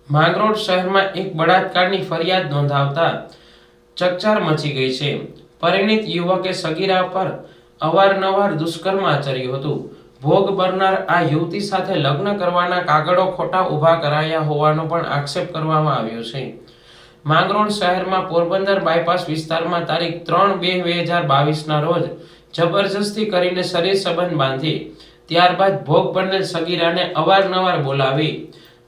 માંગરોળ શહેરમાં એક બળાત્કારની ફરિયાદ નોંધાવતા ચકચાર મચી ગઈ છે। પરિણીત યુવકે સગીરા પર અવારનવાર દુષ્કર્મ આચર્યું હતું। ભોગ બનનાર આ યુવતી સાથે લગ્ન કરવાના કાગળો ખોટા ઊભા કરાયા હોવાનો પણ આક્ષેપ કરવામાં આવ્યો છે। માંગરોળ શહેરમાં પોરબંદર બાયપાસ વિસ્તારમાં તારીખ 3/2/2022ના રોજ જબરજસ્તી કરીને શરીર સંબંધ બાંધી ત્યારબાદ ભોગ બનેલ સગીરાને અવારનવાર બોલાવી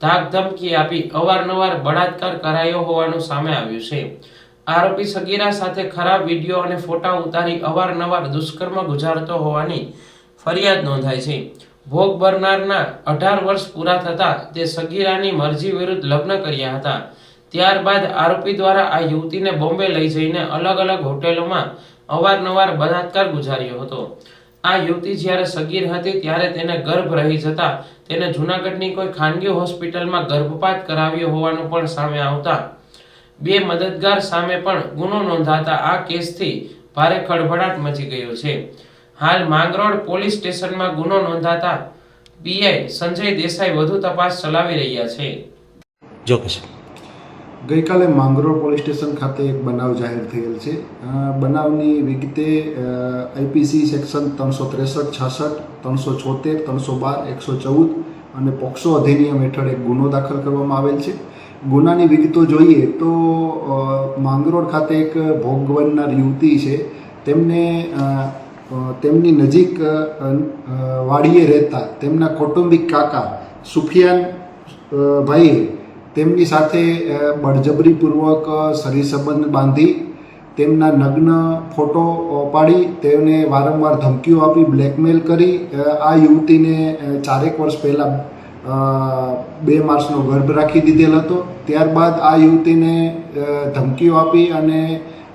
ધાકધમકી આપી અવારનવાર બળાત્કાર કરાયો હોવાનું સામે આવ્યું છે। આરોપી સગીરા સાથે ખરાબ વિડીયો અને ફોટા ઉતારી અવારનવાર દુષ્કર્મ ગુજારતો હોવાની ફરિયાદ નોંધાઈ છે। ભોગ બનનારના 18 વર્ષ પૂરા થતા તે સગીરાની મરજી વિરુદ્ધ લગ્ન કર્યા હતા। ત્યારબાદ આરોપી દ્વારા આ યુવતીને બોમ્બે લઈ જઈને અલગ અલગ હોટેલોમાં અવારનવાર બળાત્કાર ગુજાર્યો હતો। આ યુવતી જ્યારે સગીર હતી ત્યારે તેને ગર્ભ રહી જતા તેને જૂનાગઢની કોઈ ખાનગી હોસ્પિટલમાં ગર્ભપાત કરાવ્યો હોવાનું પણ સામે આવતા બે મદદગાર સામે પણ ગુનો નોંધાતા આ કેસથી ભારે ખળભળાટ મચી ગયો છે। હાલ માંગરોળ પોલીસ સ્ટેશનમાં ગુનો નોંધાતા પીઆઈ સંજય દેસાઈ વધુ તપાસ ચલાવી રહ્યા છે। ગઈકાલે માંગરોળ પોલીસ સ્ટેશન ખાતે એક બનાવ જાહેર થયેલ છે। બનાવની વિગતે આઈપીસી સેક્શન 363, 66, 376, 312, 114 અને પોક્સો અધિનિયમ હેઠળ એક ગુનો દાખલ કરવામાં આવેલ છે। ગુનાની વિગતો જોઈએ તો માંગરોળ ખાતે એક ભોગ બનનાર યુવતી છે, તેમને તેમની નજીક વાડીએ રહેતા તેમના કૌટુંબિક કાકા સુફિયાન ભાઈએ તેમની સાથે બળજબરીપૂર્વક શરીર સંબંધ બાંધી તેમના નગ્ન ફોટો પાડી તેમને વારંવાર ધમકીઓ આપી બ્લેકમેલ કરી આ યુવતીને 4 વર્ષ પહેલાં 2 માસનો ગર્ભ રાખી દીધેલ હતો। ત્યારબાદ આ યુવતીને ધમકીઓ આપી અને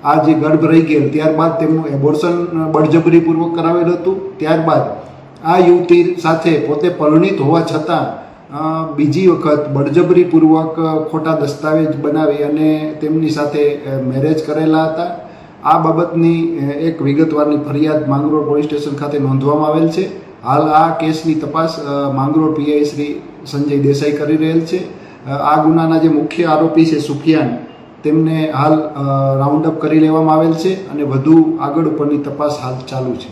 આ જે ગર્ભ રહી ગયેલ ત્યારબાદ તેમનું એબોર્શન બળજબરીપૂર્વક કરાવેલ હતું। ત્યારબાદ આ યુવતી સાથે પોતે પરિણીત હોવા છતાં બીજી વખત બળજબરીપૂર્વક ખોટા દસ્તાવેજ બનાવી અને તેમની સાથે મેરેજ કરેલા હતા। આ બાબતની એક વિગતવારની ફરિયાદ માંગરોળ પોલીસ સ્ટેશન ખાતે નોંધવામાં આવેલ છે। હાલ આ કેસની તપાસ માંગરોળ પીઆઈ શ્રી સંજય દેસાઈ કરી રહેલ છે। આ ગુનાના જે મુખ્ય આરોપી છે સુફિયાન, તેમને હાલ રાઉન્ડ અપ કરી લેવામાં આવેલ છે અને વધુ આગળ ઉપરની તપાસ હાલ ચાલુ છે।